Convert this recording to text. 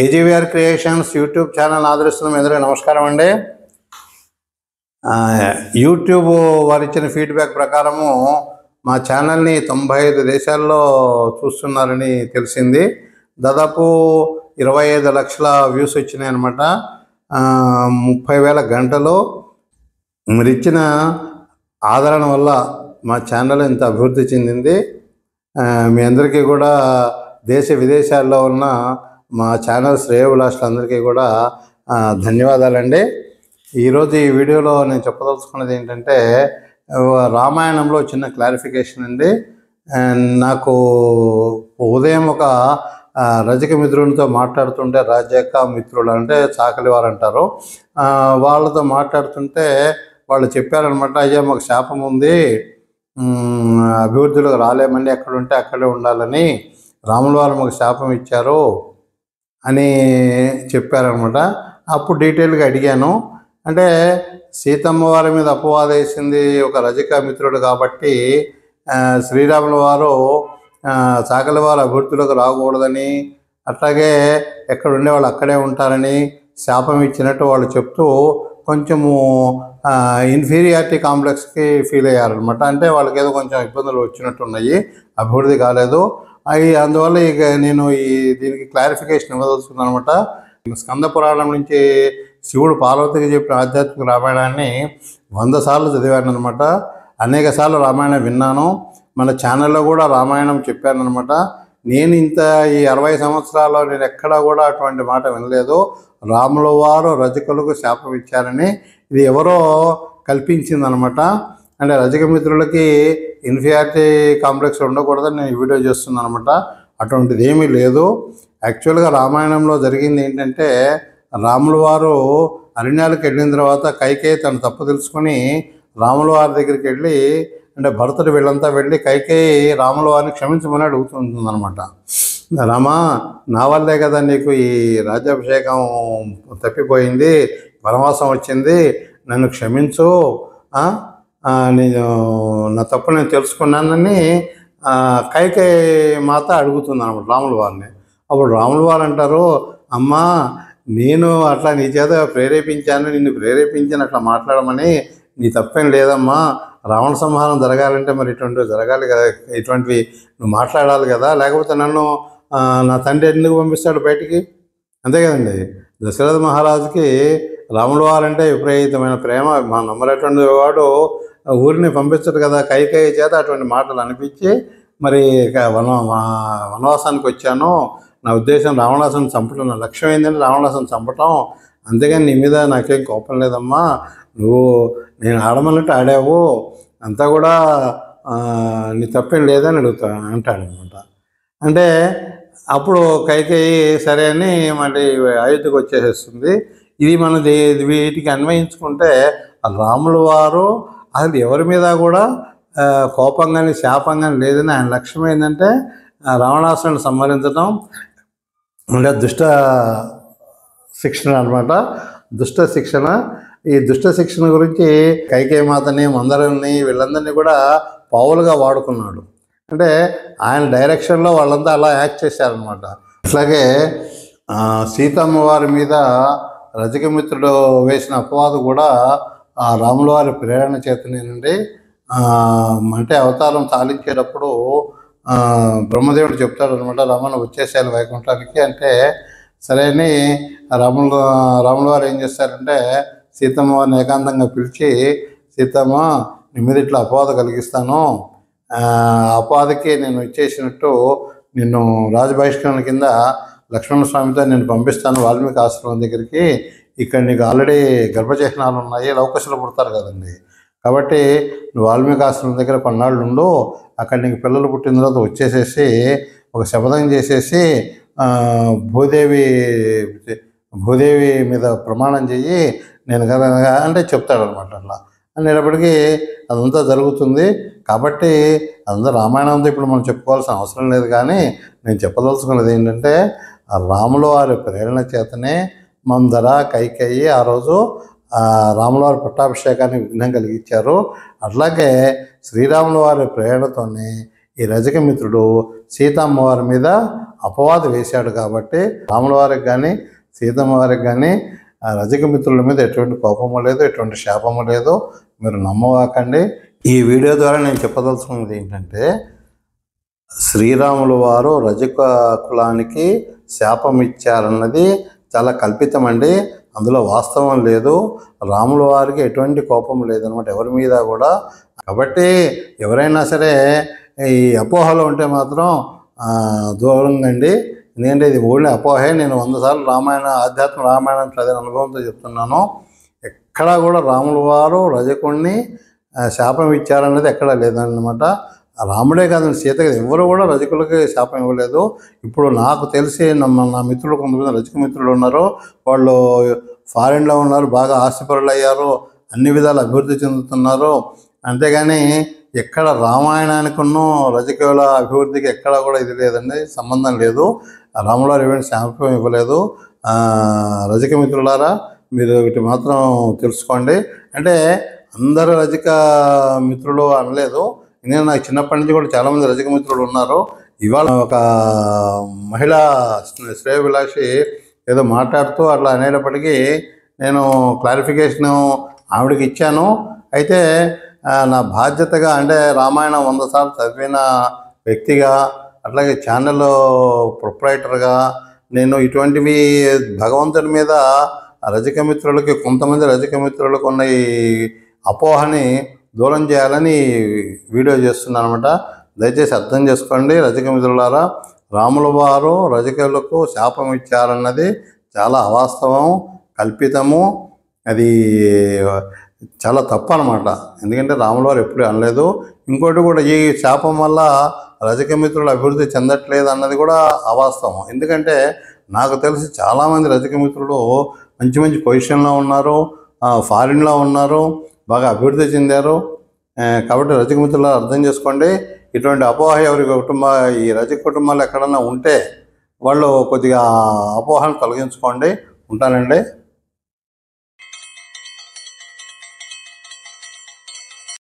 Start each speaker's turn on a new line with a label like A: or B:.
A: AGVR creations YouTube channel ఆదరిస్తున్న మీ అందరికీ నమస్కారం అండి. యూట్యూబ్ వారు ఇచ్చిన ఫీడ్బ్యాక్ ప్రకారము మా ఛానల్ని 95 దేశాల్లో చూస్తున్నారని తెలిసింది. దాదాపు 25 లక్షల వ్యూస్ వచ్చినాయి అనమాట. 30,000 గంటలు. మీరు ఇచ్చిన ఆదరణ వల్ల మా ఛానల్ ఇంత అభివృద్ధి చెందింది. మీ అందరికీ కూడా దేశ విదేశాల్లో ఉన్న మా ఛానల్ శ్రేయోభిలాషులందరికీ కూడా ధన్యవాదాలండి. ఈరోజు ఈ వీడియోలో నేను చెప్పదలుచుకున్నది ఏంటంటే, రామాయణంలో చిన్న క్లారిఫికేషన్ అండి. నాకు ఉదయం ఒక రజక మిత్రునితో మాట్లాడుతుంటే, రాజక మిత్రులు అంటే చాకలి వారు అంటారు, వాళ్ళతో మాట్లాడుతుంటే వాళ్ళు చెప్పారనమాట, అయ్యా మాకు శాపం ఉంది, అభివృద్ధిలోకి రాలేమని, ఎక్కడుంటే అక్కడే ఉండాలని రాముల వారు మాకు శాపం ఇచ్చారు అని చెప్పారనమాట. అప్పుడు డీటెయిల్గా అడిగాను. అంటే సీతమ్మ వారి మీద అపవాదం వేసింది ఒక రజక మిత్రుడు కాబట్టి శ్రీరాముల వారు చాకలి వారు అభివృద్ధిలోకి రాకూడదని, అట్లాగే ఎక్కడ ఉండేవాళ్ళు అక్కడే ఉంటారని శాపం ఇచ్చినట్టు వాళ్ళు చెప్తూ కొంచెము ఇన్ఫీరియారిటీ కాంప్లెక్స్కి ఫీల్ అయ్యారనమాట. అంటే వాళ్ళకి ఏదో కొంచెం ఇబ్బందులు వచ్చినట్టున్నాయి, అభివృద్ధి కాలేదు. అందువల్ల ఇక నేను దీనికి క్లారిఫికేషన్ ఇవ్వదలుచుకున్నాను అనమాట. స్కంద పురాణం నుంచి శివుడు పార్వతికి చెప్పిన ఆధ్యాత్మిక రామాయణాన్ని 100 సార్లు చదివాను అనమాట. అనేక సార్లు రామాయణం విన్నాను. మన ఛానల్లో కూడా రామాయణం చెప్పాను అనమాట. నేను ఈ 60 సంవత్సరాల్లో నేను ఎక్కడా కూడా అటువంటి మాట వినలేదు. రాముల వారు రజకులకు శాపం ఇచ్చారని ఇది ఎవరో కల్పించిందనమాట. అంటే రజక మిత్రులకి ఇన్ఫీరియారిటీ కాంప్లెక్స్ ఉండకూడదని నేను ఈ వీడియో చేస్తున్నాను అనమాట. అటువంటిది ఏమీ లేదు. యాక్చువల్గా రామాయణంలో జరిగింది ఏంటంటే, రాముల వారు అరణ్యాలకు వెళ్ళిన తర్వాత కైకేయి తన తప్పు తెలుసుకొని రాముల వారి దగ్గరికి వెళ్ళి, అంటే భరతుడు వీళ్ళంతా వెళ్ళి కైకేయి రాముల వారిని క్షమించమని అడుగుతుంటుందన్నమాట. రామా, నా వల్లే కదా నీకు ఈ రాజ్యాభిషేకం తప్పిపోయింది, వనవాసం వచ్చింది, నన్ను క్షమించు, నేను నా తప్పు నేను తెలుసుకున్నానని కైకేయి మాత అడుగుతుంది అనమాట రాముల వారిని. అప్పుడు రాముల వారు అంటారు, అమ్మా నేను అట్లా నీ చేత ప్రేరేపించాను, నిన్ను ప్రేరేపించాను అట్లా మాట్లాడమని, నీ తప్పేం లేదమ్మా, రావణ సంహారం జరగాలంటే మరి ఇటువంటివి జరగాలి కదా, ఇటువంటివి నువ్వు మాట్లాడాలి కదా, లేకపోతే నన్ను నా తండ్రి ఎందుకు పంపిస్తాడు బయటికి, అంతే కదండి. దశరథ మహారాజుకి రాముల వారంటే విపరీతమైన ప్రేమ, మా నమ్మరేటువంటి వాడు ఊరిని పంపించడు కదా. కైకేయి చేత అటువంటి మాటలు అనిపించి మరి వనవాసానికి వచ్చాను, నా ఉద్దేశం రావణాసుని చంపటం, నా లక్ష్యం ఏంటంటే రావణాసుని చంపటం, అంతేగాని నీ మీద నాకేం కోపం లేదమ్మా, నేను ఆడమన్నట్టు ఆడావు, అంతా కూడా నీ తప్పేం లేదని అంటాడనమాట. అంటే అప్పుడు కైకేయి సరే అని మళ్ళీ అయోధ్యకు వచ్చేసేస్తుంది. ఇది మన వీటికి అన్వయించుకుంటే రాముల వారు అసలు ఎవరి మీద కూడా కోపం కానీ శాపం కానీ లేదని, ఆయన లక్ష్యం ఏంటంటే రావణాసురుని సంహరించడం, అంటే దుష్ట శిక్షణ అనమాట. దుష్ట శిక్షణ. ఈ దుష్ట శిక్షణ గురించి కైకేయి మాతని మందరుల్ని వీళ్ళందరినీ కూడా పావులుగా వాడుకున్నాడు. అంటే ఆయన డైరెక్షన్లో వాళ్ళంతా అలా యాక్ట్ చేశారనమాట. అట్లాగే సీతమ్మ వారి మీద రజకమిత్రుడు వేసిన అపవాదు కూడా రాముల వారి ప్రేరణ చేతనేనండి. అంటే అవతారం చాలించేటప్పుడు బ్రహ్మదేవుడు చెప్తాడు అనమాట, రమణ వచ్చేసాను వైకుంఠానికి అంటే, సరే అని రాముల వారు ఏం చేస్తారంటే సీతమ్మ వారిని ఏకాంతంగా పిలిచి, సీతమ్మ నీ మీద ఇట్లా అపవాదు కలిగిస్తాను, అపవాదికి నేను ఇచ్చేసినట్టు నిన్ను రాజబహిష్కరణ కింద లక్ష్మణ స్వామితో నేను పంపిస్తాను వాల్మీకి ఆశ్రమం దగ్గరికి, ఇక్కడ నీకు ఆల్రెడీ గర్భచిహ్నాలు ఉన్నాయి, లవకుశలు పుడతారు కదండి, కాబట్టి నువ్వు వాల్మీకి ఆశ్రమం దగ్గర కొన్నాళ్ళు ఉండు, అక్కడ నీకు పిల్లలు పుట్టిన తర్వాత వచ్చేసేసి ఒక శపథం చేసేసి భూదేవి మీద ప్రమాణం చెయ్యి, నేను కదా అంటే చెప్తాడనమాట. అట్లా అనేటప్పటికీ అదంతా జరుగుతుంది. కాబట్టి అదంతా రామాయణంతో ఇప్పుడు మనం చెప్పుకోవాల్సిన అవసరం లేదు. కానీ నేను చెప్పదలుచుకున్నది ఏంటంటే, రాముల వారి ప్రేరణ చేతనే మందర కైకేయి ఆ రోజు రాముల వారి పట్టాభిషేకానికి విఘ్నం కలిగించారు. అట్లాగే శ్రీరాముల వారి ప్రేరణతోనే ఈ రజకమిత్రుడు సీతమ్మ వారి మీద అపవాదు వేశాడు. కాబట్టి రాముల వారికి కానీ సీతమ్మ వారికి కానీ రజక మిత్రుల మీద ఎటువంటి కోపము లేదు, ఎటువంటి శాపము లేదు. మీరు నమ్మవాకండి. ఈ వీడియో ద్వారా నేను చెప్పదలుచుకున్నది ఏంటంటే, శ్రీరాములు వారు రజక కులానికి శాపం ఇచ్చారన్నది చాలా కల్పితమండి. అందులో వాస్తవం లేదు. రాముల వారికి ఎటువంటి కోపం లేదనమాట ఎవరి మీద కూడా. కాబట్టి ఎవరైనా సరే ఈ అపోహలో ఉంటే మాత్రం దూరంగా అండి. ఎందుకంటే ఇది ఓన్లీ అపోహే. నేను 100 సార్లు ఆధ్యాత్మ రామాయణం చదివిన అనుభవంతో చెప్తున్నాను. ఎక్కడా కూడా రాముల వారు రజకుణ్ణి శాపం ఇచ్చారన్నది ఎక్కడా లేదన్నమాట. రాముడే కాదండి, సీత ఎవరు కూడా రజకులకి శాపం ఇవ్వలేదు. ఇప్పుడు నాకు తెలిసి నా మిత్రులు కొంతమంది రజక మిత్రులు ఉన్నారు. వాళ్ళు ఫారిన్లో ఉన్నారు, బాగా ఆస్తిపరులు అయ్యారు, అన్ని విధాలు అభివృద్ధి చెందుతున్నారు. అంతేగాని ఎక్కడ రామాయణానికున్న రజకుల అభివృద్ధికి ఎక్కడా కూడా ఇది లేదండి, సంబంధం లేదు. రాముల వారు ఏమైనా శాపం ఇవ్వలేదు. రజక మిత్రులారా, మీరు వీటి మాత్రం తెలుసుకోండి. అంటే అందరు రజక మిత్రులు అనలేదు. నేను నాకు చిన్నప్పటి నుంచి కూడా చాలామంది రజక మిత్రులు ఉన్నారు. ఇవాళ ఒక మహిళా శ్రేయోభిలాషి ఏదో మాట్లాడుతూ అట్లా అనేటప్పటికీ నేను క్లారిఫికేషను ఆవిడకి ఇచ్చాను. అయితే నా బాధ్యతగా, అంటే రామాయణం 100 సార్లు చదివిన వ్యక్తిగా, అట్లాగే ఛానల్ ప్రొప్రైటర్గా నేను ఇటువంటివి భగవంతుడి మీద రజక మిత్రులకి, కొంతమంది రజక మిత్రులకు ఉన్న ఈ అపోహని దూరం చేయాలని వీడియో చేస్తున్నాను అనమాట. దయచేసి అర్థం చేసుకోండి రజక మిత్రులారా. రాముల వారు రజకులకు శాపం ఇచ్చారన్నది చాలా అవాస్తవం, కల్పితము. అది చాలా తప్పు అనమాట. ఎందుకంటే రాముల వారు ఎప్పుడూ అనలేదు. ఇంకోటి కూడా, ఈ శాపం వల్ల రజక మిత్రులు అభివృద్ధి చెందట్లేదు అన్నది కూడా అవాస్తవం. ఎందుకంటే నాకు తెలిసి చాలామంది రజక మిత్రులు మంచి మంచి పొజిషన్లో ఉన్నారు, ఫారిన్లో ఉన్నారు, బాగా అభివృద్ధి చెందారు. కాబట్టి రజక మిత్రులు అర్థం చేసుకోండి. ఇటువంటి అపోహ ఈ రజక కుటుంబాలు ఎక్కడన్నా ఉంటే వాళ్ళు కొద్దిగా అపోహను తొలగించుకోండి. ఉంటానండి.